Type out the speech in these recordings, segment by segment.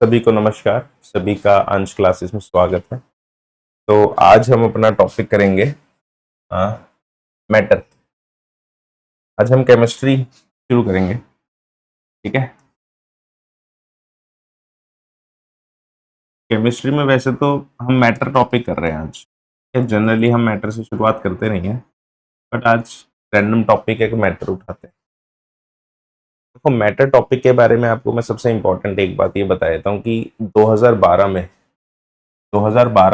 सभी को नमस्कार। सभी का अंश क्लासेस में स्वागत है। तो आज हम अपना टॉपिक करेंगे मैटर। आज हम केमिस्ट्री शुरू करेंगे, ठीक है। केमिस्ट्री में वैसे तो हम मैटर टॉपिक कर रहे हैं आज। जनरली हम मैटर से शुरुआत करते नहीं हैं, बट आज रैंडम टॉपिक है कि मैटर उठाते हैं। देखो, मैटर टॉपिक के बारे में आपको मैं सबसे इम्पोर्टेंट एक बात ये बता देता हूँ कि 2012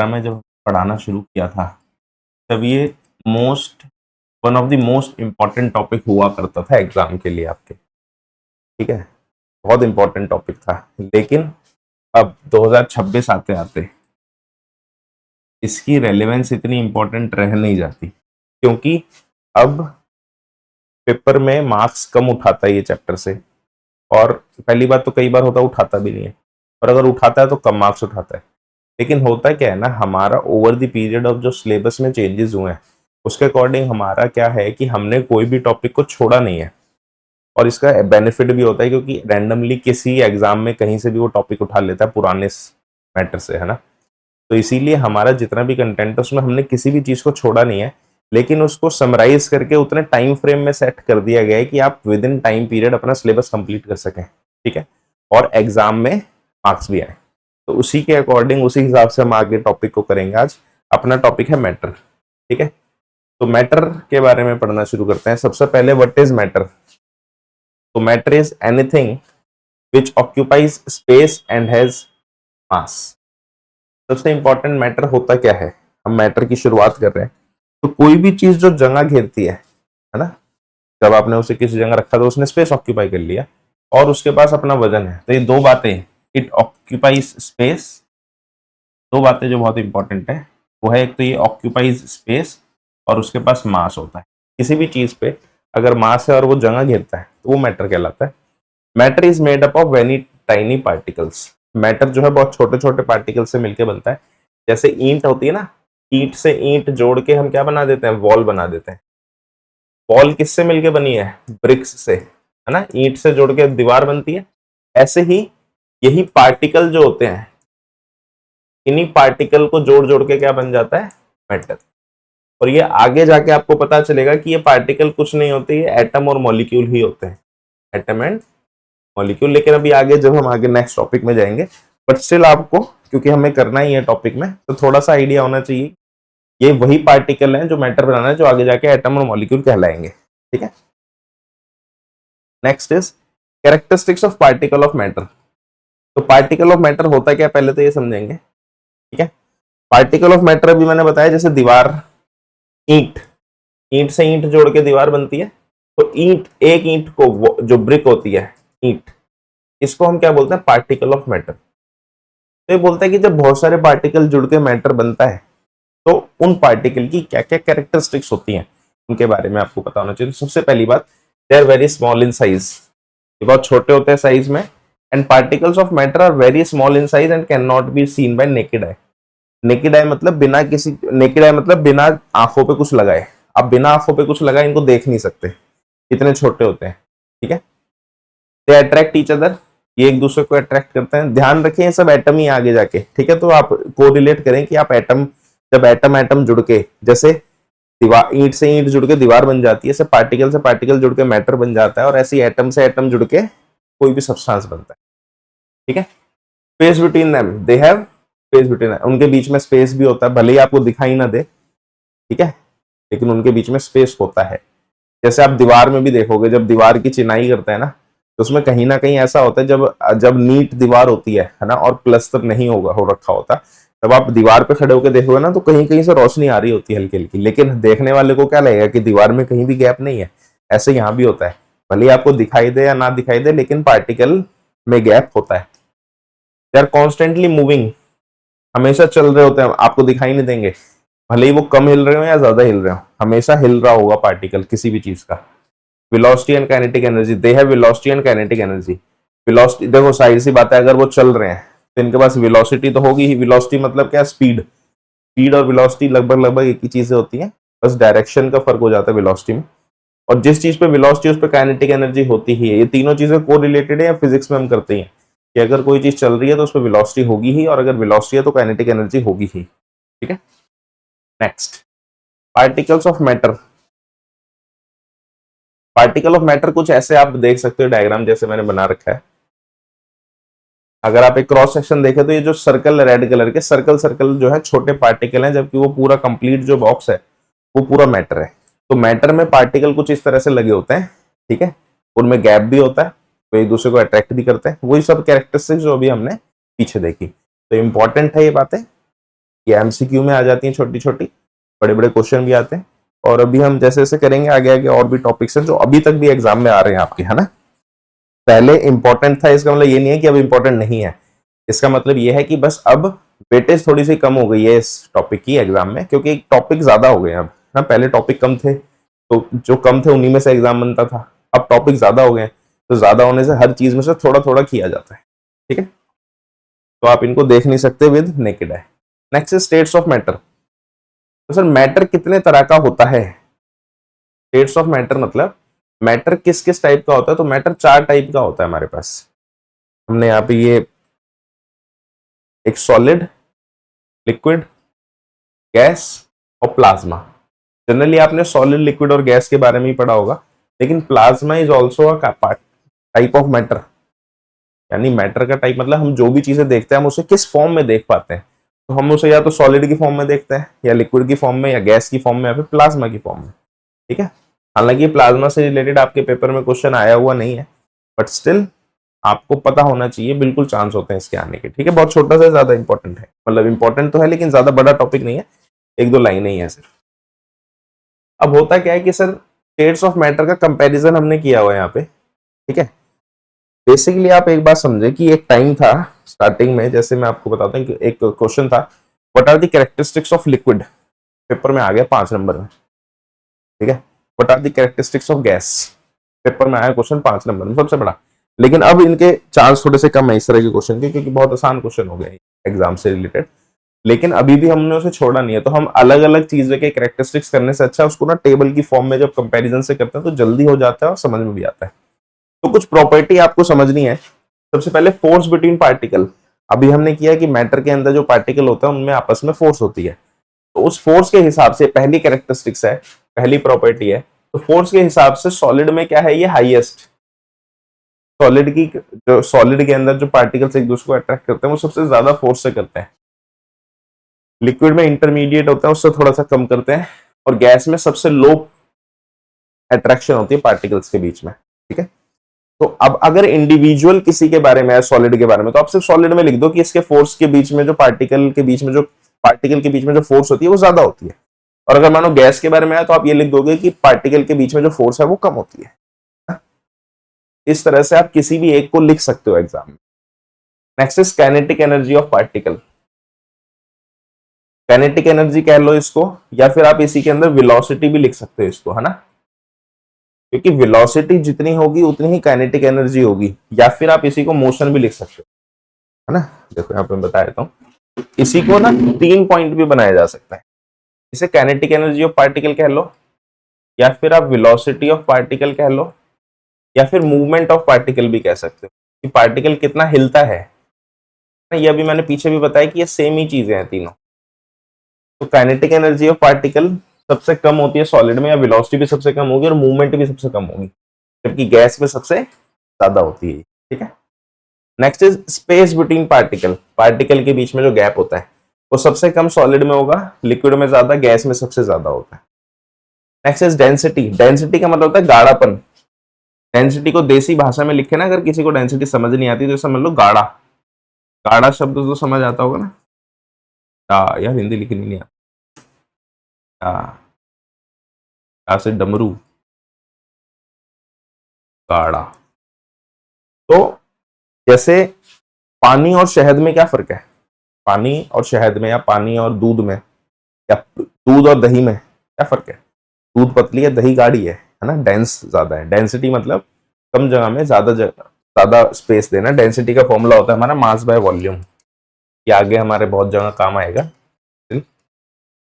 में जब पढ़ाना शुरू किया था, तब ये most one of the most important topic हुआ करता था एग्जाम के लिए आपके, ठीक है। बहुत इंपॉर्टेंट टॉपिक था, लेकिन अब 2026 आते आते इसकी रेलेवेंस इतनी इंपॉर्टेंट रह नहीं जाती, क्योंकि अब पेपर में मार्क्स कम उठाता है ये चैप्टर से। और पहली बात तो कई बार होता है उठाता भी नहीं है, और अगर उठाता है तो कम मार्क्स उठाता है। लेकिन होता क्या है ना, हमारा ओवर द पीरियड ऑफ जो सिलेबस में चेंजेस हुए हैं उसके अकॉर्डिंग हमारा क्या है कि हमने कोई भी टॉपिक को छोड़ा नहीं है। और इसका बेनिफिट भी होता है क्योंकि रैंडमली किसी एग्जाम में कहीं से भी वो टॉपिक उठा लेता है पुराने मैटर से, है ना। तो इसीलिए हमारा जितना भी कंटेंट है उसमें हमने किसी भी चीज़ को छोड़ा नहीं है, लेकिन उसको समराइज करके उतने टाइम फ्रेम में सेट कर दिया गया है कि आप विद इन टाइम पीरियड अपना सिलेबस कंप्लीट कर सकें, ठीक है, और एग्जाम में मार्क्स भी आए। तो उसी के अकॉर्डिंग उसी हिसाब से हम आगे टॉपिक को करेंगे। आज अपना टॉपिक है मैटर, ठीक है। तो मैटर के बारे में पढ़ना शुरू करते हैं। सबसे पहले व्हाट इज मैटर। तो matter is anything which occupies space and has मास। सबसे इंपॉर्टेंट मैटर होता क्या है, हम मैटर की शुरुआत कर रहे हैं। तो कोई भी चीज जो जगह घेरती है ना, जब आपने उसे किसी जगह रखा तो उसने स्पेस ऑक्यूपाई कर लिया और उसके पास अपना वजन है। तो ये दो बातें, इट ऑक्यूपाइज स्पेस, दो बातें जो बहुत इंपॉर्टेंट है वो है, एक तो ये ऑक्यूपाइज स्पेस और उसके पास मास होता है। किसी भी चीज पे अगर मास है और वो जगह घेरता है तो वो मैटर कहलाता है। Matter is made up of very tiny particles. Matter जो है बहुत छोटे छोटे पार्टिकल से मिलकर बनता है। जैसे ईंट होती है ना, ईंट से ईंट जोड़ के हम क्या बना देते हैं, वॉल बना देते हैं। वॉल किससे मिलके बनी है, ब्रिक्स से, है ना। ईंट से जोड़ के दीवार बनती है। ऐसे ही यही पार्टिकल जो होते हैं, इन्हीं पार्टिकल को जोड़ जोड़ के क्या बन जाता है, मैटर। और ये आगे जाके आपको पता चलेगा कि ये पार्टिकल कुछ नहीं होते, ये एटम और मॉलिक्यूल ही होते हैं, एटम एंड मॉलिक्यूल। लेकिन अभी आगे जब हम आगे नेक्स्ट टॉपिक में जाएंगे, बट स्टिल आपको, क्योंकि हमें करना ही है टॉपिक में, तो थोड़ा सा आइडिया होना चाहिए ये वही पार्टिकल हैं जो मैटर बनाना है, जो आगे जाके एटम और मॉलिक्यूल कहलाएंगे, ठीक है। Next is characteristics of particle of matter. तो पार्टिकल ऑफ मैटर होता क्या, पहले तो ये समझेंगे, ठीक है। पार्टिकल ऑफ मैटर अभी मैंने बताया, जैसे दीवार, ईंट, ईंट से ईंट जोड़ के दीवार बनती है। तो ईंट, एक ईंट को जो ब्रिक होती है, ईंट, इसको हम क्या बोलते हैं, पार्टिकल ऑफ मैटर। तो ये बोलता है कि जब बहुत सारे पार्टिकल जुड़ के मैटर बनता है तो उन पार्टिकल की क्या क्या कैरेक्टरिस्टिक्स होती हैं, उनके बारे में आपको पता होना चाहिए। तो सबसे पहली बात, they are very small in size. ये बहुत छोटे होते हैं साइज में। And particles of matter are very small in size and can not be seen by naked eye. Naked eye मतलब बिना किसी, नेकेड आई मतलब बिना आंखों पे कुछ लगाए। आप बिना आंखों पे कुछ लगाए इनको देख नहीं सकते, इतने छोटे होते हैं, ठीक है। दे अट्रैक्ट ईच अदर, ये एक दूसरे को अट्रैक्ट करते हैं। ध्यान रखें ये सब एटम ही आगे जाके, ठीक है। तो आप कोरिलेट करें कि आप एटम, जब एटम एटम जुड़ के, जैसे दीवार, ईंट से ईंट जुड़ के दीवार बन जाती है, ऐसे पार्टिकल से पार्टिकल जुड़ के मैटर बन जाता है, और ऐसी एटम से एटम जुड़ के कोई भी सब्सटेंस बनता है, ठीक है। Space between them, they have space between, उनके बीच में स्पेस भी होता है, भले ही आपको दिखाई ना दे, ठीक है, लेकिन उनके बीच में स्पेस होता है। जैसे आप दीवार में भी देखोगे, जब दीवार की चिनाई करते हैं ना, तो उसमें कहीं ना कहीं ऐसा होता है, जब जब नीट दीवार होती है ना, और प्लस्तर नहीं होगा हो रखा होता, तब आप दीवार पे खड़े होकर देखोगे ना, तो कहीं कहीं से रोशनी आ रही होती है हल्की हल्की, लेकिन देखने वाले को क्या लगेगा कि दीवार में कहीं भी गैप नहीं है। ऐसे यहाँ भी होता है, भले ही आपको दिखाई दे या ना दिखाई दे, लेकिन पार्टिकल में गैप होता है। दे आर कॉन्स्टेंटली मूविंग, हमेशा चल रहे होते हैं, आपको दिखाई नहीं देंगे, भले ही वो कम हिल रहे हो या ज्यादा हिल रहे हो, हमेशा हिल रहा होगा पार्टिकल किसी भी चीज का। Velocity and kinetic energy, they have velocity and kinetic energy. Velocity, देखो साइड सी बात है, अगर वो चल रहे हैं तो इनके पास वेलोसिटी तो होगी ही। वेलोसिटी मतलब क्या, स्पीड। स्पीड और वेलोसिटी लगभग लगभग एक ही चीजें होती हैं, बस डायरेक्शन का फर्क हो जाता है वेलोसिटी में। और जिस चीज पे वेलोसिटी उस पर काइनेटिक एनर्जी होती ही है। ये तीनों चीजें को रिलेटेड है या फिजिक्स में हम करते हैं। कि अगर कोई चीज चल रही है तो उस पर वेलोसिटी होगी ही, और अगर वेलोसिटी है तो काइनेटिक एनर्जी होगी ही। ठीक है, next, particles of matter. Particle of matter कुछ ऐसे आप देख सकते हो डायग्राम जैसे मैंने बना रखा है। अगर आप एक क्रॉस सेक्शन देखें तो ये जो सर्कल रेड कलर के सर्कल सर्कल जो है छोटे पार्टिकल हैं, जबकि वो पूरा कंप्लीट जो बॉक्स है वो पूरा मैटर है। तो मैटर में पार्टिकल कुछ इस तरह से लगे होते हैं, ठीक है, उनमें गैप भी होता है, वो एक दूसरे को अट्रैक्ट भी करते हैं, वही सब कैरेक्टरिस्टिक्स जो अभी हमने पीछे देखी। तो इंपॉर्टेंट है ये बातें, ये एमसीक्यू में आ जाती हैं, छोटी छोटी, बड़े बड़े क्वेश्चन भी आते हैं। और अभी हम जैसे जैसे करेंगे आगे आगे और भी टॉपिक्स हैं जो अभी तक भी एग्जाम में आ रहे हैं आपके, है ना। पहले इंपॉर्टेंट था, इसका मतलब ये नहीं है कि अब इंपॉर्टेंट नहीं है, इसका मतलब ये है कि बस अब वेटेज थोड़ी सी कम हो गई है इस टॉपिक की एग्जाम में, क्योंकि टॉपिक ज्यादा हो गए हैं अब। हाँ, पहले टॉपिक कम थे तो जो कम थे उन्हीं में से एग्जाम बनता था, अब टॉपिक ज्यादा हो गए, तो ज्यादा होने से हर चीज में से थोड़ा थोड़ा किया जाता है। ठीक है, तो आप इनको देख नहीं सकते with naked eye. Next states of matter. तो सर मैटर कितने तरह का होता है? स्टेट्स ऑफ मैटर मतलब मैटर किस किस टाइप का होता है? तो मैटर 4 टाइप का होता है हमारे पास। हमने यहाँ पे ये एक सॉलिड, लिक्विड, गैस और प्लाज्मा। जनरली आपने सॉलिड, लिक्विड और गैस के बारे में ही पढ़ा होगा, लेकिन plasma is also a type of matter. यानी मैटर का टाइप मतलब हम जो भी चीजें देखते हैं हम उसे किस फॉर्म में देख पाते हैं। तो हम उसे या तो सॉलिड की फॉर्म में देखते हैं, या लिक्विड की फॉर्म में, या गैस की फॉर्म में, या फिर प्लाज्मा की फॉर्म में। ठीक है, हालांकि प्लाज्मा से रिलेटेड आपके पेपर में क्वेश्चन आया हुआ नहीं है, बट स्टिल आपको पता होना चाहिए, बिल्कुल चांस होते हैं इसके आने के। ठीक है, बहुत छोटा सा, ज्यादा इंपॉर्टेंट है, मतलब इंपॉर्टेंट तो है लेकिन ज्यादा बड़ा टॉपिक नहीं है, 1-2 लाइनें ही है सिर्फ। अब होता क्या है कि सर स्टेट्स ऑफ मैटर का कंपैरिजन हमने किया हुआ है यहाँ पे। ठीक है, बेसिकली आप एक बात समझे कि एक टाइम था स्टार्टिंग में, जैसे मैं आपको बताता हूँ कि एक क्वेश्चन था, what are the characteristics of liquid, paper में आ गया 5 नंबर में। ठीक है, what are the characteristics of gas, paper में आया क्वेश्चन 5 नंबर में, सबसे बड़ा। लेकिन अब इनके चांस थोड़े से कम है इस तरह के क्वेश्चन के, क्योंकि बहुत आसान क्वेश्चन हो गए एग्जाम से रिलेटेड। लेकिन अभी भी हमने उसे छोड़ा नहीं है, तो हम अलग अलग चीजों के कैरेक्टरिस्टिक्स करने से अच्छा उसको ना टेबल की फॉर्म में जब कंपैरिजन से करते हैं तो जल्दी हो जाता है और समझ में भी आता है। तो कुछ प्रॉपर्टी आपको समझनी है। सबसे पहले फोर्स बिटवीन पार्टिकल। अभी हमने किया कि मैटर के अंदर जो पार्टिकल होता है उनमें आपस में फोर्स होती है, तो उस फोर्स के हिसाब से पहली कैरेक्टरिस्टिक्स है, पहली प्रॉपर्टी है, तो फोर्स के हिसाब से सॉलिड में क्या है, ये हाईएस्ट। सॉलिड की जो सॉलिड के अंदर जो पार्टिकल्स एक दूसरे को अट्रैक्ट करते हैं वो सबसे ज्यादा फोर्स से करते हैं। लिक्विड में इंटरमीडिएट होता है, उससे थोड़ा सा कम करते हैं, और गैस में सबसे लो अट्रैक्शन होती है पार्टिकल्स के बीच में। ठीक है, तो अब अगर इंडिविजुअल किसी के बारे में है, सॉलिड के बारे में, तो आप सिर्फ सॉलिड में लिख दो कि इसके फोर्स के बीच में जो पार्टिकल के बीच में जो फोर्स होती है वो ज्यादा होती है। और अगर मानो गैस के बारे में है तो आप ये लिख दोगे कि पार्टिकल के बीच में जो फोर्स है वो कम होती है। इस तरह से आप किसी भी एक को लिख सकते हो एग्जाम में। Next is kinetic energy of particle. Kinetic energy कह लो इसको, या फिर आप इसी के अंदर वेलोसिटी भी लिख सकते हो इसको, है ना, क्योंकि वेलोसिटी जितनी होगी उतनी ही काइनेटिक एनर्जी होगी। या फिर आप इसी को मोशन भी लिख सकते हो, है ना। देखो यहाँ पे मैं बता देता हूँ, इसी को ना 3 पॉइंट भी बनाया जा सकता है। इसे काइनेटिक एनर्जी ऑफ पार्टिकल कह लो, या फिर आप वेलोसिटी ऑफ पार्टिकल कह लो, या फिर मूवमेंट ऑफ पार्टिकल भी कह सकते हो कि पार्टिकल कितना हिलता है। ये अभी मैंने पीछे भी बताया कि ये सेम ही चीजें हैं तीनों। तो काइनेटिक एनर्जी ऑफ पार्टिकल सबसे कम होती है सॉलिड में, या वेलोसिटी भी सबसे कम होगी और मूवमेंट भी सबसे कम होगी, जबकि गैस में सबसे ज्यादा होती है। ठीक है, next is space between particle. Particle के बीच में जो गैप होता है वो सबसे कम सॉलिड में होगा, लिक्विड में ज्यादा, गैस में सबसे ज्यादा होता है। Next is density. डेंसिटी का मतलब होता है गाढ़ापन। डेंसिटी को देसी भाषा में लिखे ना, अगर किसी को डेंसिटी समझ नहीं आती तो समझ लो गाढ़ा। गाढ़ा शब्द तो समझ आता होगा ना, यार हिंदी लिखनी नहीं आता, से डमरू, गाढ़ा। तो जैसे पानी और शहद में क्या फर्क है? पानी और शहद में, या पानी और दूध में, या दूध और दही में क्या फर्क है? दूध पतली है, दही गाढ़ी है ना, डेंस ज्यादा है। डेंसिटी मतलब कम जगह में ज्यादा स्पेस देना। डेंसिटी का फॉर्मूला होता है हमारा मास बाय वॉल्यूम, ये आगे हमारे बहुत जगह काम आएगा। ठीक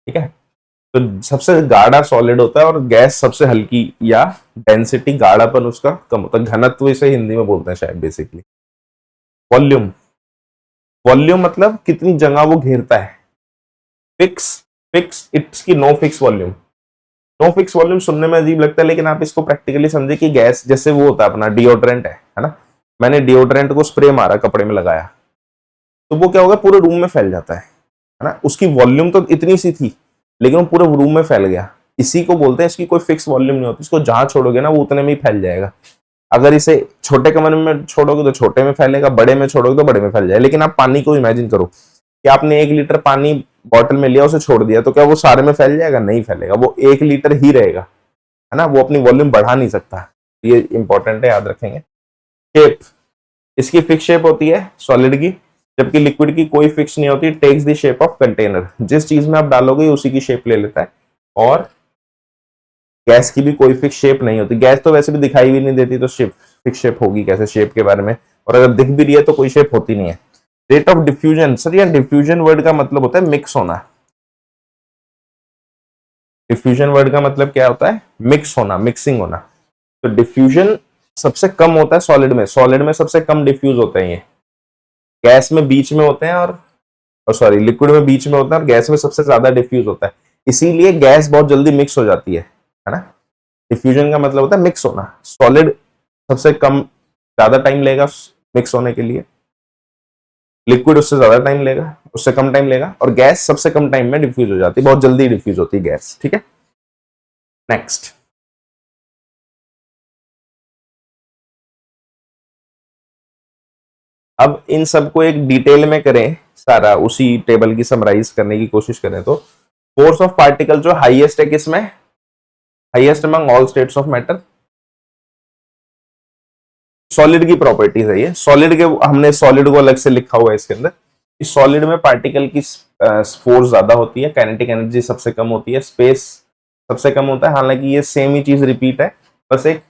है, तो सबसे गाढ़ा सॉलिड होता है और गैस सबसे हल्की, या डेंसिटी गाढ़ापन उसका कम होता है, घनत्व इसे हिंदी में बोलते हैं शायद बेसिकली। वॉल्यूम, वॉल्यूम मतलब कितनी जगह वो घेरता है। फिक्स, फिक्स इट्स की no fix volume. No fix volume सुनने में अजीब लगता है, लेकिन आप इसको प्रैक्टिकली समझे कि गैस जैसे वो होता है अपना डिओड्रेंट है ना, मैंने डिओड्रेंट को स्प्रे मारा, कपड़े में लगाया, तो वो क्या होगा, पूरे रूम में फैल जाता है ना। उसकी वॉल्यूम तो इतनी सी थी, लेकिन वो पूरे रूम में फैल गया। इसी को बोलते हैं, इसकी कोई फिक्स वॉल्यूम नहीं होती, इसको जहां छोड़ोगे ना वो उतने में ही फैल जाएगा। अगर इसे छोटे कमरे में छोड़ोगे तो छोटे में फैलेगा, बड़े में छोड़ोगे तो बड़े में फैल जाएगा। लेकिन आप पानी को इमेजिन करो कि आपने 1 लीटर पानी बॉटल में लिया, उसे छोड़ दिया, तो क्या वो सारे में फैल जाएगा? नहीं फैलेगा, वो 1 लीटर ही रहेगा, है ना, वो अपनी वॉल्यूम बढ़ा नहीं सकता। ये इंपॉर्टेंट है, याद रखेंगे। शेप, इसकी फिक्स शेप होती है सॉलिड की, जबकि लिक्विड की कोई फिक्स नहीं होती। Takes the shape of container, जिस चीज में आप डालोगे उसी की शेप ले लेता है। और गैस की भी कोई फिक्स शेप नहीं होती, गैस तो वैसे भी दिखाई भी नहीं देती, तो शेप फिक्स शेप होगी कैसे शेप के बारे में, और अगर दिख भी रही है तो कोई शेप होती नहीं है। रेट ऑफ डिफ्यूजन, सर ये डिफ्यूजन वर्ड का मतलब होता है मिक्स होना। डिफ्यूजन वर्ड का मतलब क्या होता है? मिक्स होना, मिक्सिंग होना। तो डिफ्यूजन सबसे कम होता है सॉलिड में, सॉलिड में सबसे कम डिफ्यूज होते हैं ये। गैस में बीच में होते हैं, और सॉरी लिक्विड में बीच में होता है, और गैस में सबसे ज्यादा डिफ्यूज होता है। इसीलिए गैस बहुत जल्दी मिक्स हो जाती है ना। डिफ्यूजन का मतलब होता है मिक्स होना। सॉलिड सबसे कम, ज्यादा टाइम लेगा मिक्स होने के लिए, लिक्विड उससे ज्यादा टाइम लेगा, उससे कम टाइम लेगा, और गैस सबसे कम टाइम में डिफ्यूज हो जाती है, बहुत जल्दी डिफ्यूज होती है गैस। ठीक है, नेक्स्ट। अब इन सबको एक डिटेल में करें, सारा उसी टेबल की समराइज करने की कोशिश करें, तो फोर्स ऑफ पार्टिकल जो हाईएस्ट है किसमें? Highest among all states of matter. Solid की प्रॉपर्टीज है ये, सॉलिड के हमने सॉलिड को अलग से लिखा हुआ है इसके अंदर। इस सॉलिड में पार्टिकल की फोर्स ज्यादा होती है, काइनेटिक एनर्जी सबसे कम होती है, स्पेस सबसे कम होता है। हालांकि ये सेम ही चीज रिपीट है, बस एक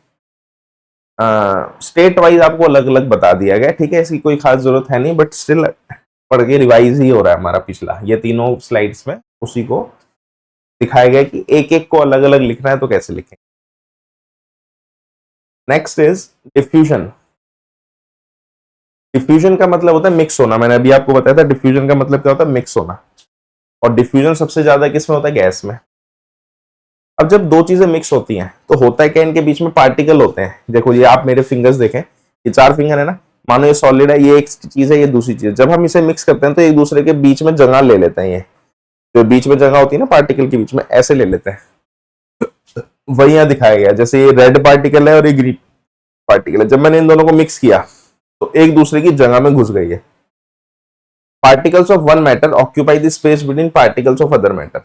स्टेट वाइज आपको अलग अलग बता दिया गया। ठीक है, इसकी कोई खास जरूरत है नहीं, बट स्टिल पढ़ के रिवाइज ही हो रहा है हमारा पिछला। ये तीनों स्लाइड्स में उसी को दिखाया गया कि एक एक को अलग अलग लिखना है तो कैसे लिखें। Next is diffusion. डिफ्यूजन का मतलब होता है मिक्स होना। मैंने अभी आपको बताया था डिफ्यूजन का मतलब क्या होता है, मिक्स होना। और डिफ्यूजन सबसे ज्यादा किसमें होता है? गैस में। अब जब दो चीजें मिक्स होती हैं तो होता है क्या, इनके बीच में पार्टिकल होते हैं। देखो ये आप मेरे फिंगर्स देखें, ये 4 फिंगर है ना, मानो ये सॉलिड है, ये एक चीज है, ये दूसरी चीज। जब हम इसे मिक्स करते हैं तो एक दूसरे के बीच में जगह ले लेते हैं। ये जो बीच में जगह होती है ना पार्टिकल के बीच में, ऐसे ले लेते हैं। वही यहाँ दिखाया गया, जैसे ये रेड पार्टिकल है और ये ग्रीन पार्टिकल है। जब मैंने इन दोनों को मिक्स किया तो एक दूसरे की जगह में घुस गई है। Particles of one matter occupy the space between particles of other matter.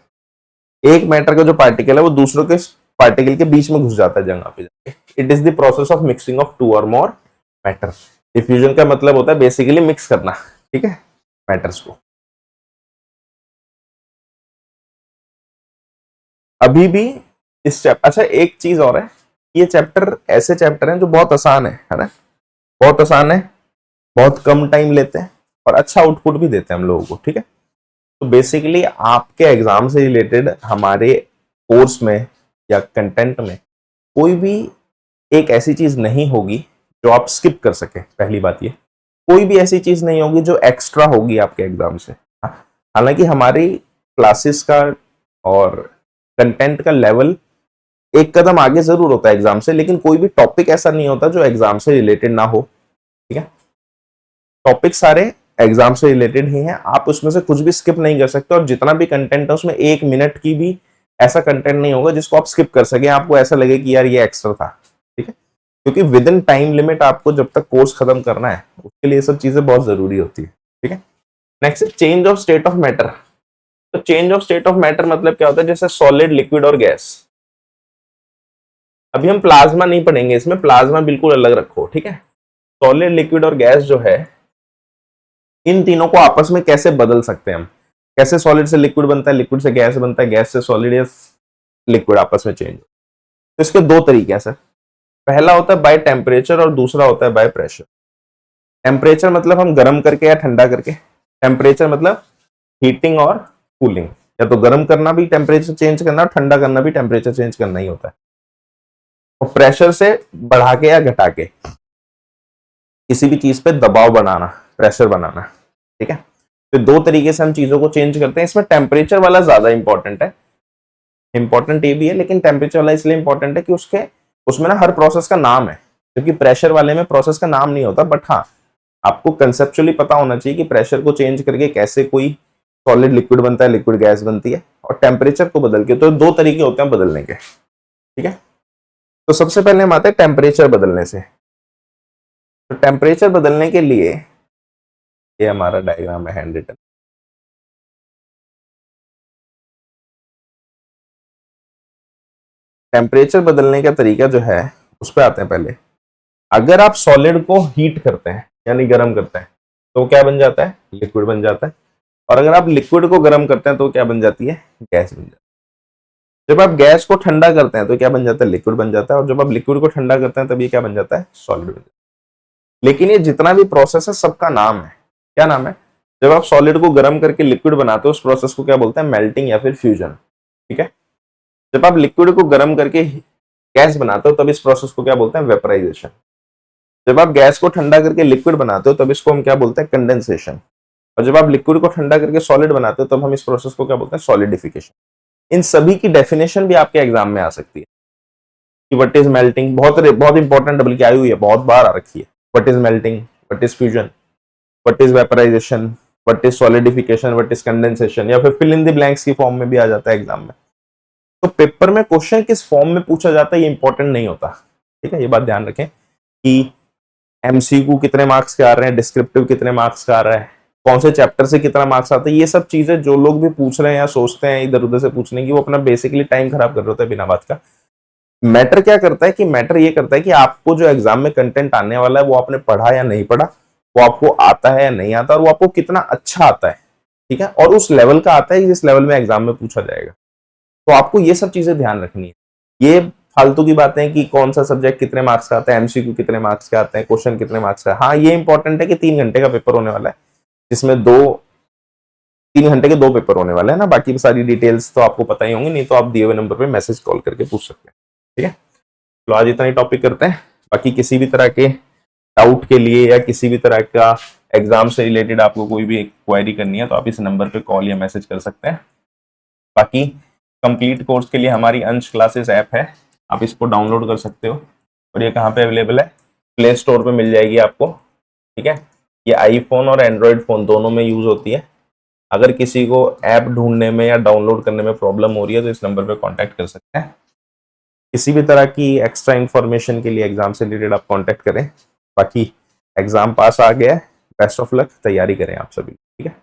एक मैटर का जो पार्टिकल है वो दूसरों के पार्टिकल के बीच में घुस जाता है जगह पे जाके। It is the process of mixing of two और मोर मैटर। डिफ्यूजन का मतलब होता है बेसिकली मिक्स करना, ठीक है, मैटर्स को। अभी भी इस चैप्टर, अच्छा एक चीज और है, ये चैप्टर ऐसे चैप्टर हैं जो बहुत आसान है ना, बहुत आसान है, बहुत कम टाइम लेते हैं और अच्छा आउटपुट भी देते हैं हम लोगों को। ठीक है, तो बेसिकली आपके एग्जाम से रिलेटेड हमारे कोर्स में या कंटेंट में कोई भी एक ऐसी चीज नहीं होगी जो आप स्किप कर सके। पहली बात ये, कोई भी ऐसी चीज नहीं होगी जो एक्स्ट्रा होगी आपके एग्जाम से। हालांकि हमारी क्लासेस का और कंटेंट का लेवल एक कदम आगे जरूर होता है एग्जाम से, लेकिन कोई भी टॉपिक ऐसा नहीं होता जो एग्जाम से रिलेटेड ना हो। ठीक है, टॉपिक सारे एग्जाम से रिलेटेड ही हैं, आप उसमें से कुछ भी स्किप नहीं कर सकते। और जितना भी कंटेंट है उसमें 1 मिनट की भी ऐसा कंटेंट नहीं होगा जिसको आप स्किप कर सके, आपको ऐसा लगे कि यार ये एक्स्ट्रा था। ठीक है, क्योंकि विद इन टाइम लिमिट आपको जब तक कोर्स खत्म करना है उसके लिए सब चीजें बहुत जरूरी होती है। ठीक है, next change of state of matter. तो change of state of matter मतलब क्या होता है, जैसे सॉलिड, लिक्विड और गैस। अभी हम प्लाज्मा नहीं पढ़ेंगे इसमें, प्लाज्मा बिल्कुल अलग रखो। ठीक है, सॉलिड, लिक्विड और गैस जो है, इन तीनों को आपस में कैसे बदल सकते हैं हम, कैसे सॉलिड से लिक्विड बनता है, लिक्विड से गैस बनता है, गैस से सॉलिड या लिक्विड आपस में चेंज। तो इसके 2 तरीके हैं सर। पहला होता है बाय टेम्परेचर और दूसरा होता है बाय प्रेशर। टेम्परेचर मतलब हम गर्म करके या ठंडा करके, टेम्परेचर मतलब हीटिंग और कूलिंग। या तो गर्म करना भी टेम्परेचर चेंज करना, और ठंडा करना भी टेम्परेचर चेंज करना ही होता है। और प्रेशर से बढ़ा के या घटा के किसी भी चीज पे दबाव बनाना, प्रेशर बनाना, ठीक है। तो दो तरीके से हम चीजों को चेंज करते हैं। इसमें टेम्परेचर वाला ज्यादा इंपॉर्टेंट है, इंपॉर्टेंट ये भी है, लेकिन टेम्परेचर वाला इसलिए इंपॉर्टेंट है कि उसमें ना हर प्रोसेस का नाम है, क्योंकि प्रेशर वाले में प्रोसेस का नाम नहीं होता। बट हाँ, आपको कंसेप्चुअली पता होना चाहिए कि प्रेशर को चेंज करके कैसे कोई सॉलिड लिक्विड बनता है, लिक्विड गैस बनती है, और टेम्परेचर को बदल के। तो दो तरीके होते हैं बदलने के, ठीक है। तो सबसे पहले हम आते हैं टेम्परेचर बदलने से। तो टेम्परेचर बदलने के लिए ये हमारा डायग्राम है हैंड रिटन। टेम्परेचर बदलने का तरीका जो है उस पर आते हैं पहले। अगर आप सॉलिड को हीट करते हैं यानी गर्म करते हैं तो क्या बन जाता है, लिक्विड बन जाता है। और अगर आप लिक्विड को गर्म करते हैं तो क्या बन जाती है, गैस बन जाती है। जब आप गैस को ठंडा करते हैं तो क्या बन जाता है, लिक्विड बन जाता है। और जब आप लिक्विड को ठंडा करते हैं तब ये क्या बन जाता है, सॉलिड बन जाता है। लेकिन ये जितना भी प्रोसेस है सबका नाम है, क्या नाम है। जब आप सॉलिड को गर्म करके लिक्विड बनाते हो उस प्रोसेस को क्या बोलते हैं, मेल्टिंग या फिर फ्यूजन, ठीक है। जब आप लिक्विड को गर्म करके गैस बनाते हो तब इस प्रोसेस को क्या बोलते हैं, वेपराइजेशन। जब आप गैस को ठंडा करके लिक्विड बनाते हो तब इसको हम क्या बोलते हैं, कंडेंसेशन। और जब आप लिक्विड को ठंडा करके सॉलिड बनाते हो तब हम इस प्रोसेस को क्या बोलते हैं, सॉलिडिफिकेशन। इन सभी की डेफिनेशन भी आपके एग्जाम में आ सकती है कि व्हाट इज मेल्टिंग, बहुत बहुत इंपॉर्टेंट, बल्कि आई हुई है, बहुत बार आ रखी है। What is melting, what is fusion, what is vaporization, what is solidification, what is condensation, या फिर फिल इन द ब्लैंक्स की फॉर्म में भी आ जाता है एग्जाम में। तो पेपर में क्वेश्चन किस फॉर्म में पूछा जाता है ये इंपॉर्टेंट नहीं होता, ठीक है। ये बात ध्यान रखें कि एमसीक्यू कितने मार्क्स के आ रहे हैं, डिस्क्रिप्टिव कितने मार्क्स का आ रहा है, कौन से चैप्टर से कितना मार्क्स आता है, ये सब चीजें जो लोग भी पूछ रहे हैं या सोचते हैं इधर उधर से पूछने की, वो अपना बेसिकली टाइम खराब कर रहे होते हैं बिना बात का। मैटर क्या करता है कि मैटर ये करता है कि आपको जो एग्जाम में कंटेंट आने वाला है वो आपने पढ़ा या नहीं पढ़ा, वो आपको आता है या नहीं आता, और वो आपको कितना अच्छा आता है, ठीक है। और उस लेवल का आता है जिस लेवल में एग्जाम में पूछा जाएगा। तो आपको ये सब चीजें ध्यान रखनी है। ये फालतू की बातें कि कौन सा सब्जेक्ट कितने मार्क्स का आता है, एमसीक्यू कितने मार्क्स का आते हैं, क्वेश्चन कितने मार्क्स का। हाँ, ये इंपॉर्टेंट है कि 3 घंटे का पेपर होने वाला है, जिसमें 3 घंटे के 2 पेपर होने वाले हैं ना। बाकी सारी डिटेल्स तो आपको पता ही होंगी, नहीं तो आप दिए हुए नंबर पे मैसेज कॉल करके पूछ सकते हैं, ठीक है। तो आज इतना ही टॉपिक करते हैं। बाकी किसी भी तरह के डाउट के लिए या किसी भी तरह का एग्जाम से रिलेटेड आपको कोई भी क्वेरी करनी है तो आप इस नंबर पे कॉल या मैसेज कर सकते हैं। बाकी कंप्लीट कोर्स के लिए हमारी अंश क्लासेस ऐप है, आप इसको डाउनलोड कर सकते हो। और ये कहाँ पे अवेलेबल है, प्ले स्टोर पे मिल जाएगी आपको, ठीक है। ये आईफोन और एंड्रॉयड फोन दोनों में यूज होती है। अगर किसी को ऐप ढूंढने में या डाउनलोड करने में प्रॉब्लम हो रही है तो इस नंबर पे कांटेक्ट कर सकते हैं। किसी भी तरह की एक्स्ट्रा इंफॉर्मेशन के लिए एग्जाम से रिलेटेड आप कांटेक्ट करें। बाकी एग्जाम पास आ गया है, बेस्ट ऑफ लक, तैयारी करें आप सभी, ठीक है।